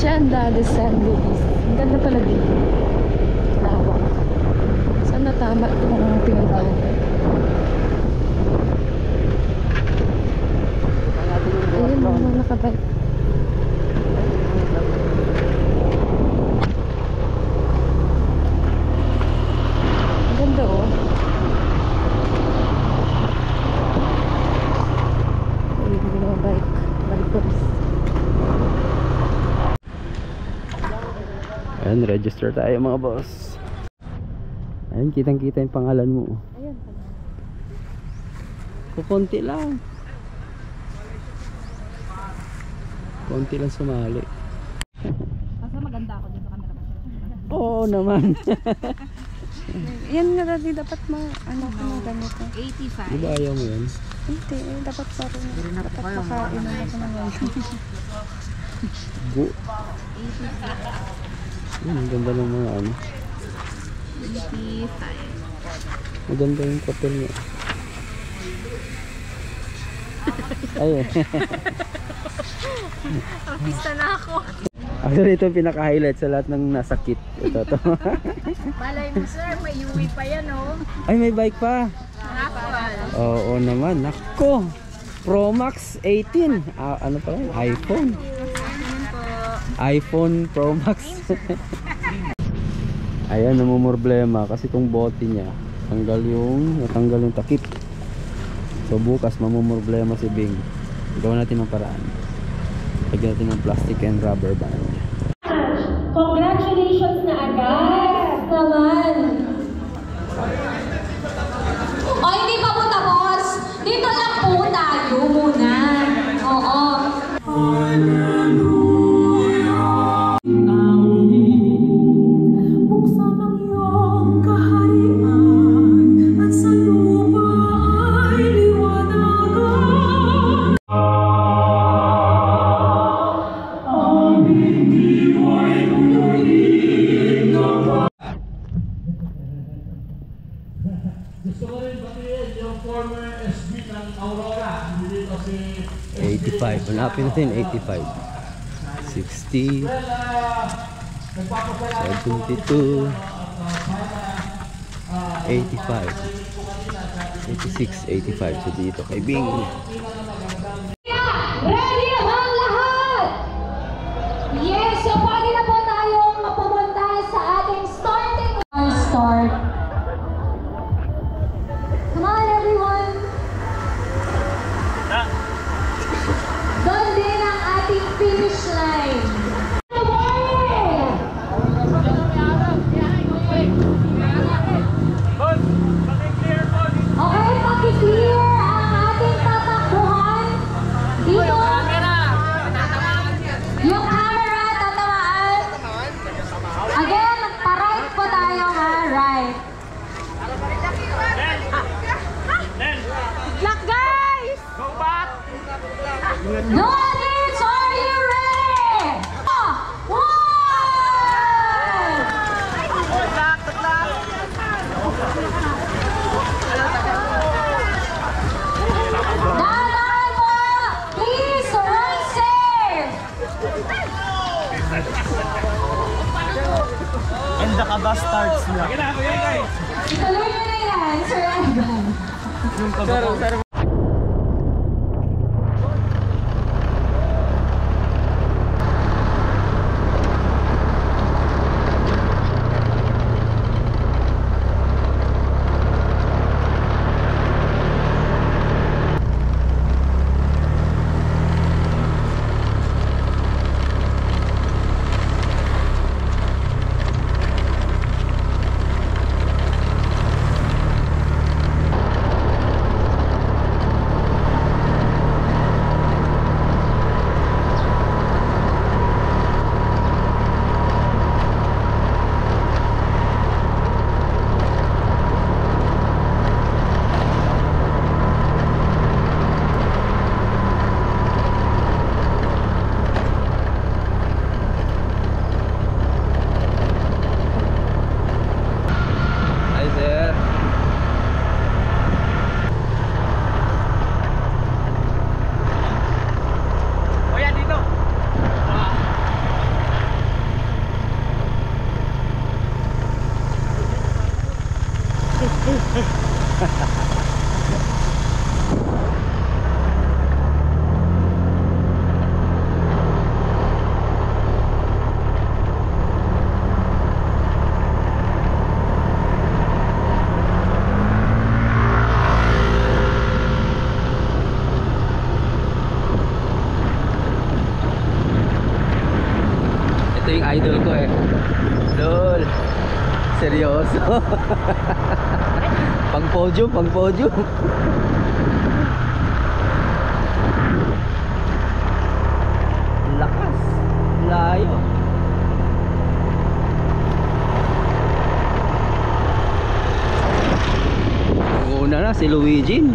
Hacienda de San Luis. Ang ganda pala dito. Lawak. Sana tama itong pinuntahan ko. Ayun, mga nakabike. Ang ganda oh. Ayun, mga bike. Bikers. Ayan, register tayo mga boss. Ayan, kitang-kita yung pangalan mo. Ayun. Kukunti lang. Konti lang sumali. Kasi maganda ako dito sa camera. Oo naman. Yan nga dati dapat ano ganito. 85. Di ba ayaw mo yun? Hindi, dapat parang dapat pakain na ako ng ganito. Go. Ang ganda ng mga ano. 85. Maganda yung hotel niya. Ayun. Artista na ako. Actually ito yung pinaka-highlight sa lahat ng nasa kit. Ito to. Malay mo sir, may UE pa yan oh. Ay, may bike pa. Apple. Oo naman. Nako. Pro Max 18. Ano pa yun? iPhone. iPhone Pro Max. Ayan, namumroblema kasi itong bote niya natanggal yung takip. So bukas mamumroblema si Bing. Gawin natin ng paraan. Lagyan natin ng plastic and rubber band. Congratulations na agad naman. O, hindi pa po tapos. Dito lang po tayo muna. Oo. Buksan ang iyong kaharian at sa lupa ay liwanagan. Gusto ko rin batiin yung former SB ng Aurora. Dito si 85. Hanapin natin 85. 60. 72. 85. 86, 85. So dito kay Bing. Ready ang lahat? Yes, so pwede na po tayong mapumunta sa ating starting start. Come on everyone! Doon din ang ating finish line. Okay, paki-clear ang ating tatakbuhan. Dito. Yung camera, tatamaan. Again, pa-right po tayo ha, right. Luck guys! Go back! No others, are you ready? One! Dahan po! Please, run safe! And the kaba starts na. Ituloy nyo na yan, Sir Evan. idol ko eh. Lol. Seryoso. Pang podium, pang podium. Lakas. Layo. Una na si Luigi.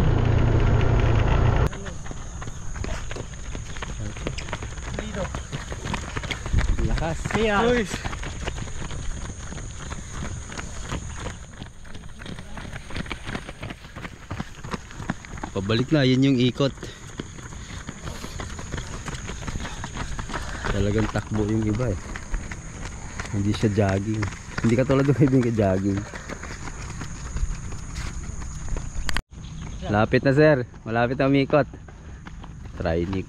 Lakas. Luis. Pabalik na, yun yung ikot. Talagang takbo yung iba eh. Hindi siya jogging. Hindi katulad ng ibang jogging. Lapit na sir, malapit na umikot. Trinix.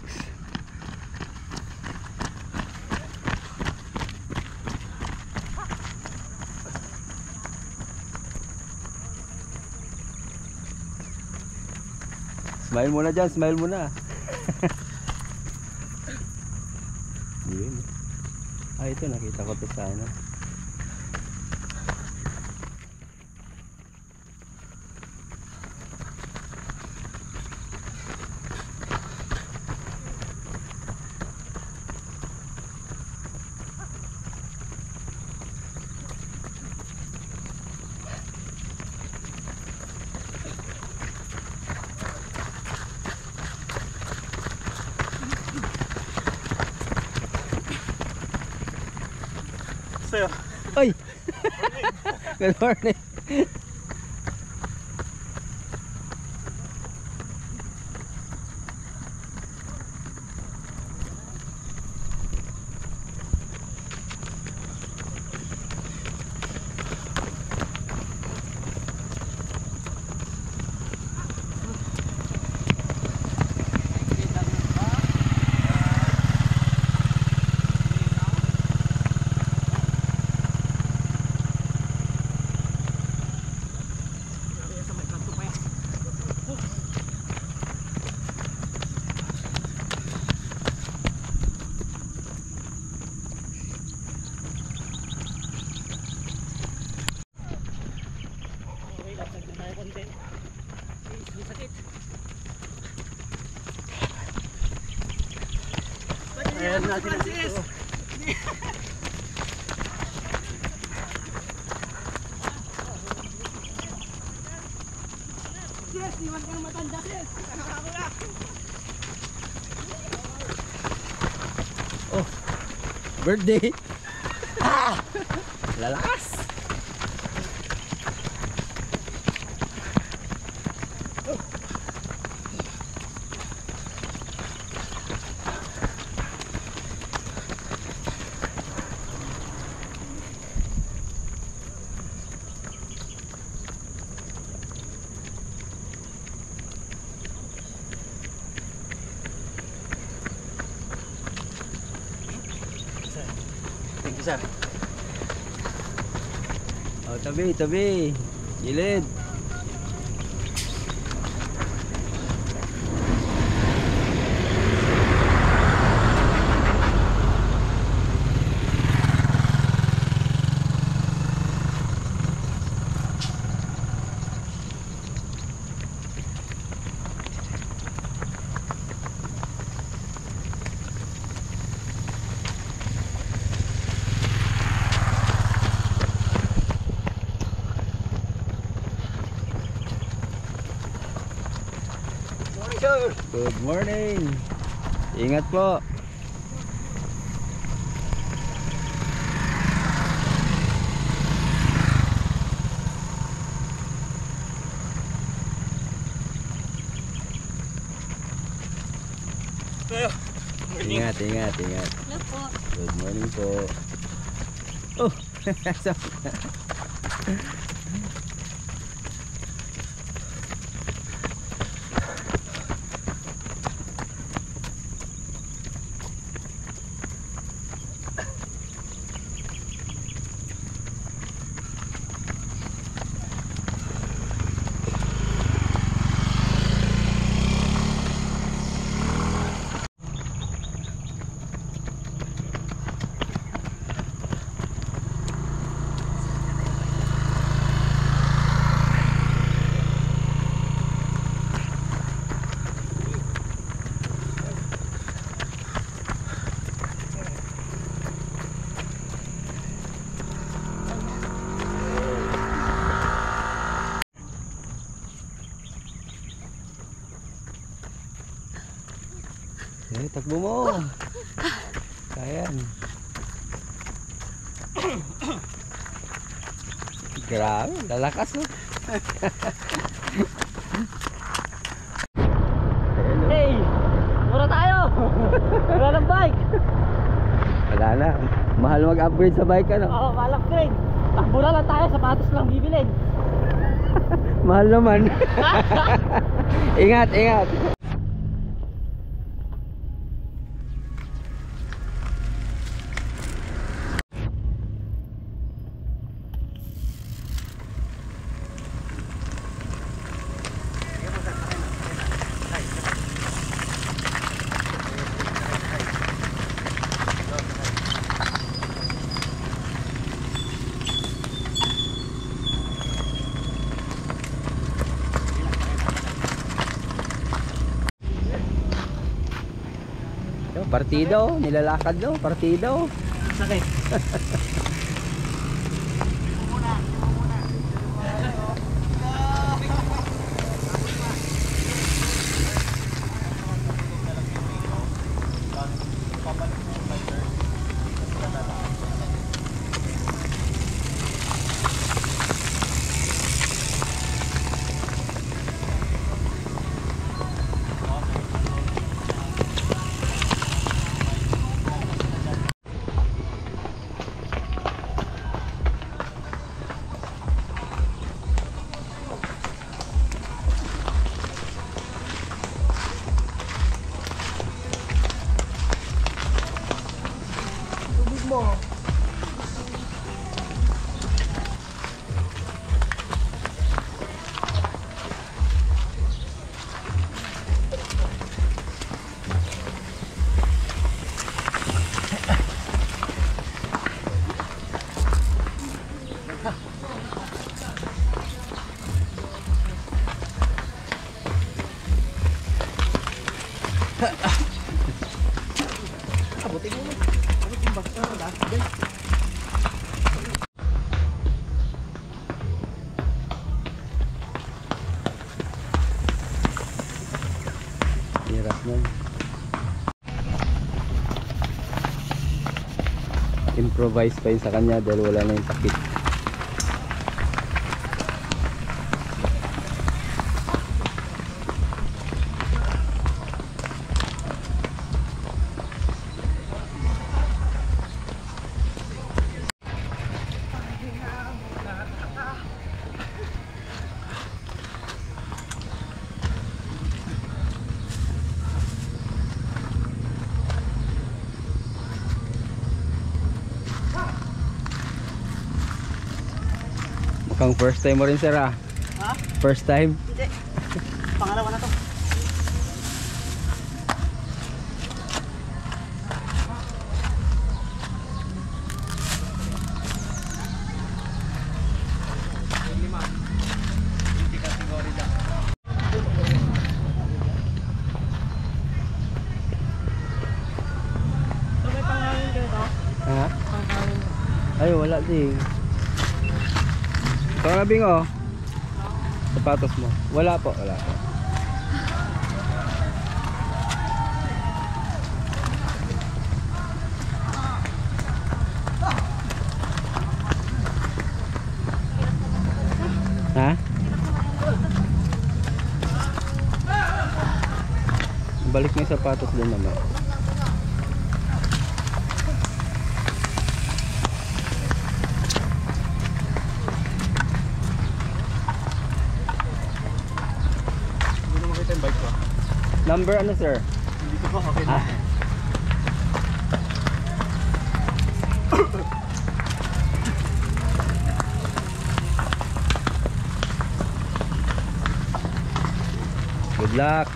Smile muna dyan, smile muna. Yun. Ah, ito nakita ko to sana. Sa'yo. Ay! Good morning. Ayan natin dito. Yes, iwan ka ng matanda, yes. Oh, birthday. Ah! Lalakas. Thank you, sir. Oh, tabi, tabi. Gilid. Good morning. Ingat po. Ingat, ingat, ingat. Hello po. Good morning po. Oh, Takbo mo. Ayan. Grabe, lalakas oh. Hey! Mura tayo! Mura ng bike! Wala na. Mahal mag-upgrade sa bike ano. Oo, mal-upgrade. Takbo na lang tayo, sapatos lang bibilin. Mahal naman. Ingat, ingat. Partida oh, nilalakad oh, partida oh. Sakit. Hirap nun. Improvise pa yun sa kanya dahil wala na yung takip. Mukhang first time mo rin sir ah. Ha? First time? Hindi. Pangalawa na to. So may panghangin kayo to? Ha? Panghangin. Ay wala din. Ito nga Bing oh. Sapatos mo. Wala po, wala po. Ha? Balik mo yung sapatos din naman. Number ano sir? Hindi ko pa, okay na. Ah. Good luck.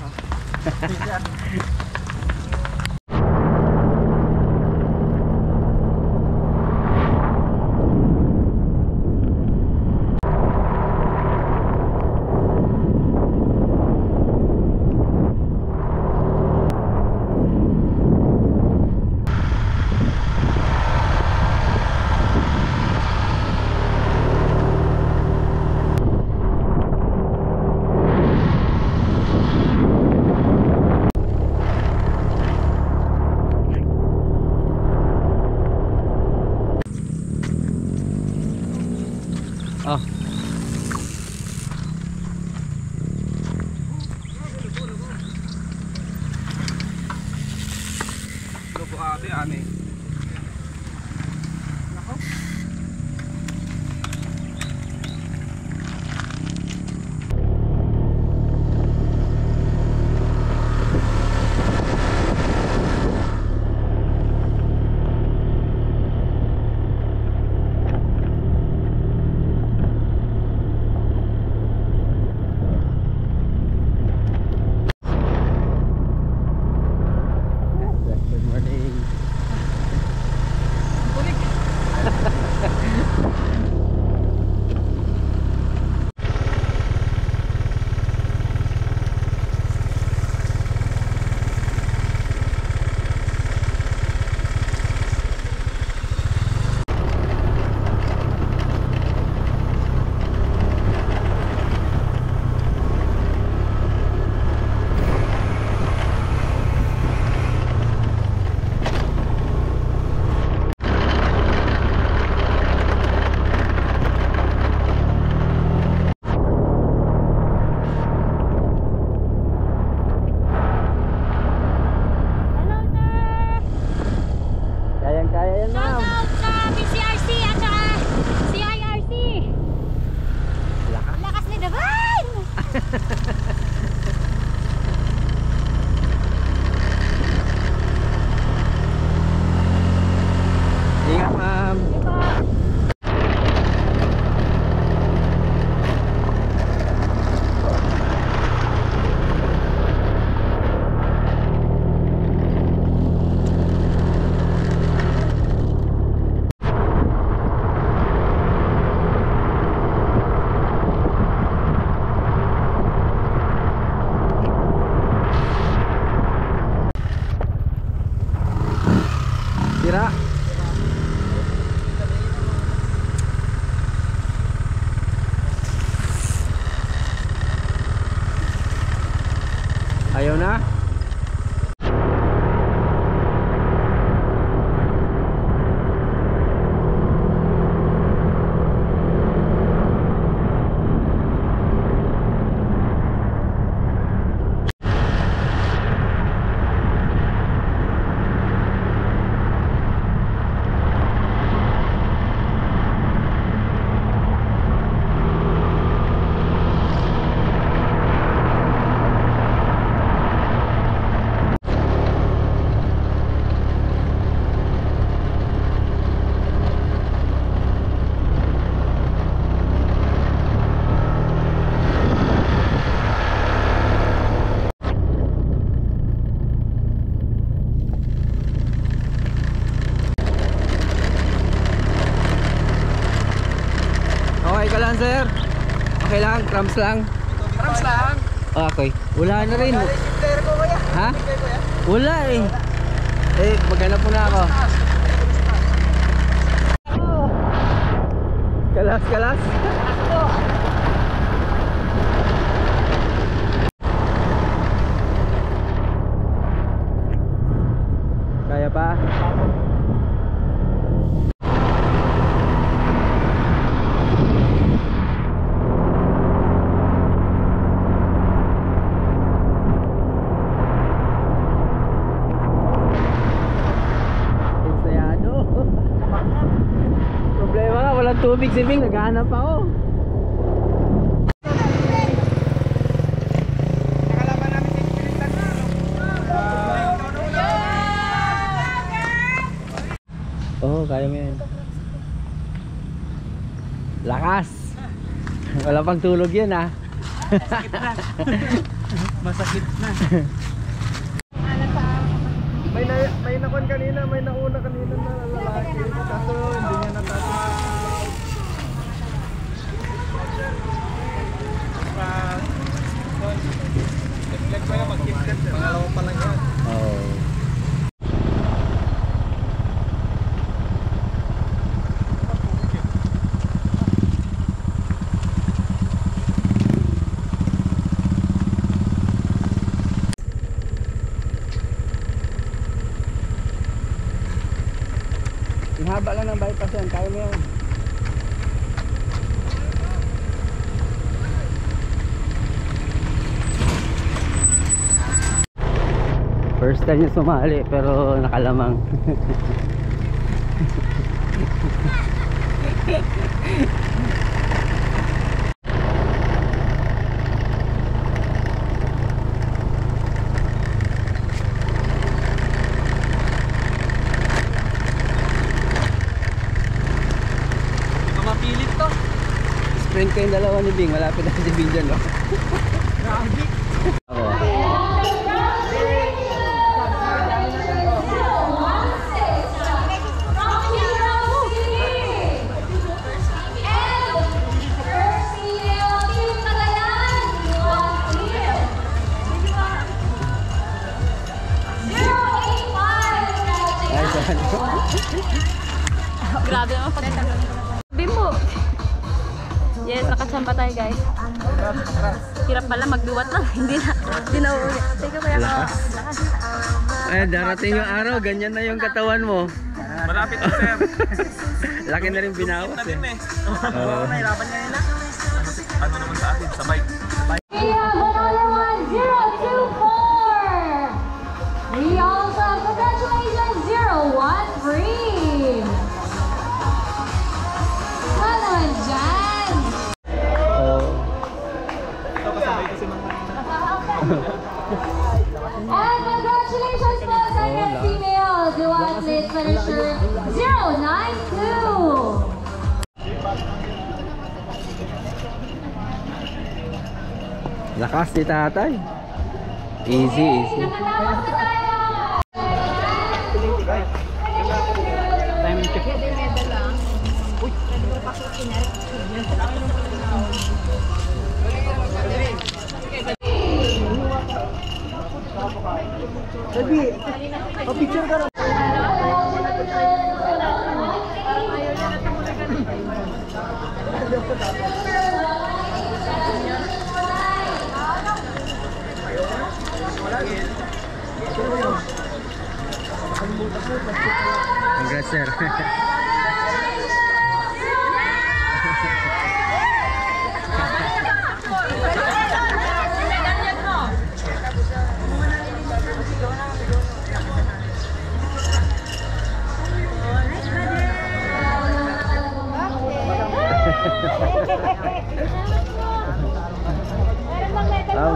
ate, ane. Good morning. Kayang-kaya yan, ma'am. Shoutout sa PCRC at saka CIRC. Lakas. Lakas ni Davan! Ingat, ma'am. Sira. Ayaw na? Okay ka lang, sir? Okay lang, cramps lang. Cramps lang. Okay. Wala na rin. Player ko kaya. Ha? Wala eh. Eh, maghanap muna ako. Kalas, kalas. Kaya pa? Insayado. Problema nga, walang tubig si Bing. Naghahanap ako. Nakalaban namin sa Pilipinas na. Oo, kaya mo yan. Lakas. Wala pang tulog yun, ha. Masakit na. May nakon kanina, may nauna kanina na lalaki. Kaso hindi niya natapos. Nag-lag pa yung mag-kick. Pangalawa pa lang yan. Oo. Yung haba lang ng bypass yan, kaya mo yan. First time niya sumali pero nakalamang. Mapilit to. Sprint kayong dalawa ni Bing, malapit na si Bing dyan, no? Grabe. Ako. Ay, saan? Grabe naman pag Bimbo! Yes, nakachamba tayo guys. Hirap pala magduwat lang. Hindi na uwi. Teka kaya ka. Lakas. Ay, darating yung araw, ganyan na yung katawan mo. Malapit na sir. Laki na rin binawas eh. Nahirapan niya yun na. Ano naman sa atin? Sabay. We have another one, 024. We also have congratulations, 013. Ano dyan? And congratulations po sa second female duathlete finisher, 092. Lakas ni tatay. Easy, easy. Nakatapos na tayo. Time check. Picture ka na. Congrats, sir.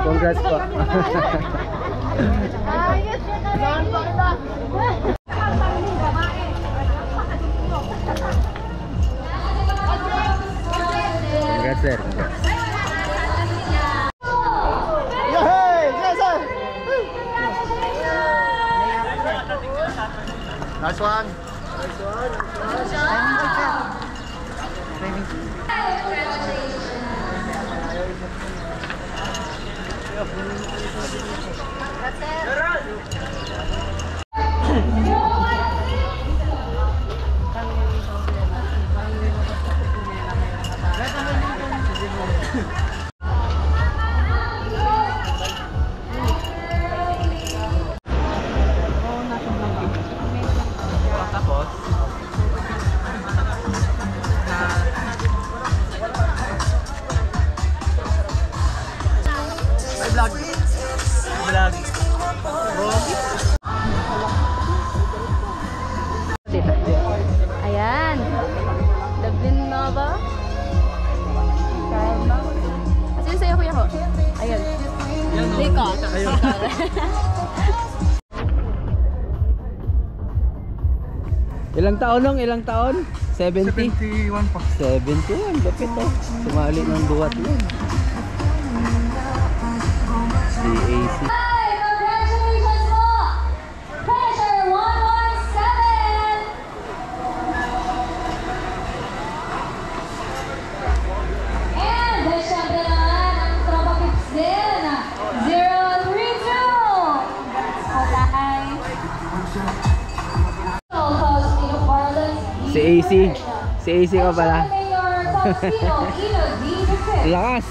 Congrats po. Congrats, sir. Yay! Yes, sir! Nice one. Ayan. Dublin na ba? Kaya ba? Sino sa'yo kuya ko? Ayan. Hindi ko. Ilang taon nung? Ilang taon? 70? 71 pa. 71, lapit oh. Sumali ng duwat yun. CAC. Hi, congratulations po! Finisher 117! And syempre naman ang tropa pips din, 032! Okay. Faustino Carlos, CAC. CAC ka pala. Mayor Faustino Ino D. Dupit. Lakas.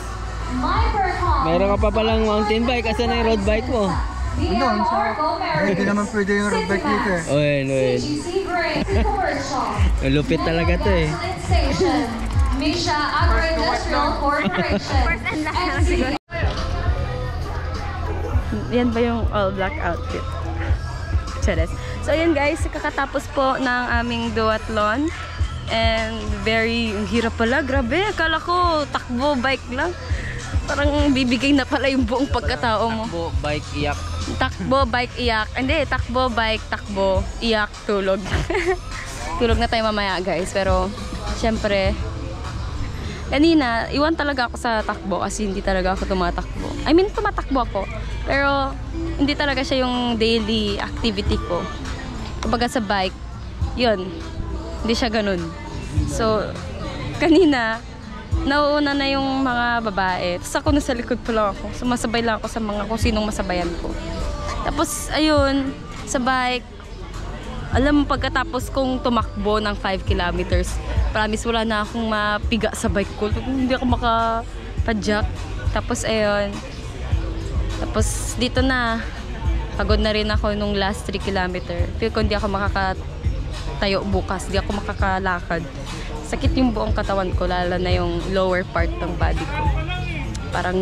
Meron ka pa palang mountain bike. Asan na yung road bike mo? Doon sa... Hindi naman pwede yung road bike dito eh. Oy, Noel. Lupit talaga to eh. Misha Agro-Industrial Corporation. Yan ba yung all black outfit? Chares. So ayun guys, kakatapos po ng aming duathlon. And ang hirap pala, grabe. Akala ko takbo, bike lang. Parang bibigay na pala yung buong pagkatao mo. Takbo, bike, iyak. Takbo, bike, iyak. Hindi, takbo, bike, takbo, iyak, tulog. Tulog na tayo mamaya guys. Pero, syempre, kanina, iwan talaga ako sa takbo kasi hindi talaga ako tumatakbo. I mean, tumatakbo ako. Pero, hindi talaga siya yung daily activity ko. Kumbaga sa bike, yun. Hindi siya ganun. So, kanina, nauuna na yung mga babae. Tapos ako nasa likod pa lang ako. Sumasabay lang ako sa mga kung sinong masabayan ko. Tapos, ayun, sa bike, alam mo, pagkatapos kong tumakbo ng 5 kilometers, promise wala na akong mapiga sa bike ko. Hindi ako makapadyak. Tapos, ayun. Tapos, dito na. Pagod na rin ako nung last 3 kilometer. Feel ko hindi ako tayo bukas, di ako makakalakad. Sakit yung buong katawan ko, lalo na yung lower part ng body ko. Parang,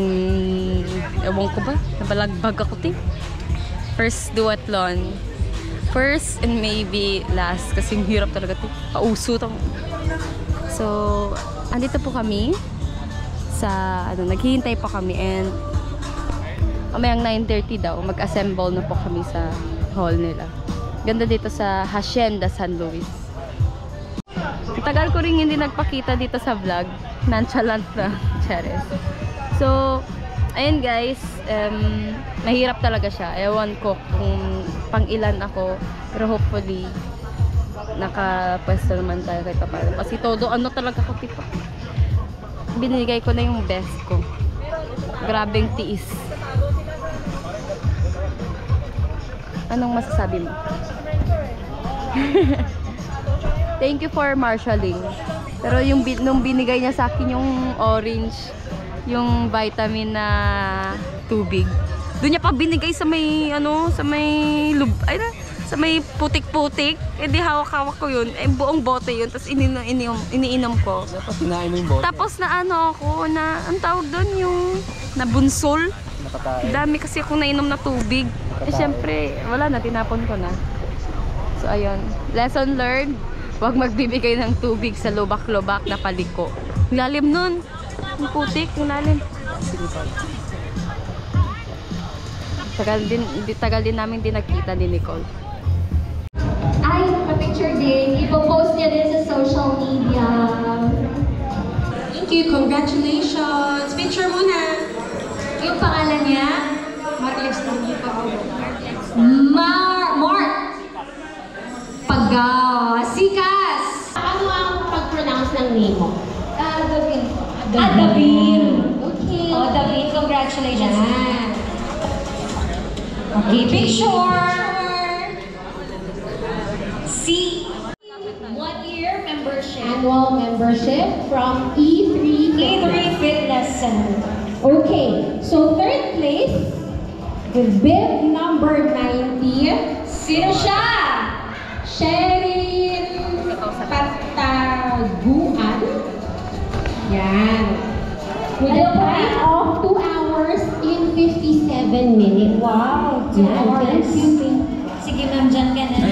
ewan ko ba, nabalagbag ako First duathlon. First and maybe last, kasi hirap talaga pauso. So, andito po kami sa, naghihintay pa kami and mamayang 9:30 daw, mag-assemble na po kami sa hall nila. Ganda dito sa Hacienda San Luis. Tagal ko rin hindi nagpakita dito sa vlog. Nonchalant na. Chares. So, ayun guys. Mahirap talaga siya. Ewan ko kung pang ilan ako. Pero hopefully, nakapwesto naman tayo kahit paano. Kasi todo talaga ko tipo. Binigay ko na yung best ko. Grabeng tiis. Anong masasabi mo? Thank you for marshalling. Pero yung nung binigay niya sa akin yung orange, yung vitamin na tubig. Doon niya pa binigay sa may sa may putik-putik. Eh di hawak-hawak ko yun. Eh buong bote yun. Tapos iniinom ko. Dapat sinain mo yung bote. Tapos na ako na ang tawag doon yung nabunsol. Dami kasi akong nainom na tubig. Eh syempre, wala na, tinapon ko na. So ayun, lesson learned. Huwag magbibigay ng tubig sa lubak-lubak na paliko. Lalim nun. Yung putik, yung lalim. Tagal din namin nakita ni Nicole. Ay, pa-picture din. Ipo-post niya din sa social media. Thank you, congratulations. Picture muna. Yung pangalan niya? Marlex lang yung pangalan. Mark Pagasikas. Ano ang pag-pronounce ng name mo? David. David. Okay. Oh, David, congratulations. Yan. Okay, picture. See. 1-year membership. Annual membership from E3 Fitness Center. Okay, so third place, with bib number 90, sino siya? Sherin Pataguan. Yan. With a time of 2 hours in 57 minutes. Wow, 2 hours. Sige ma'am, dyan ka na.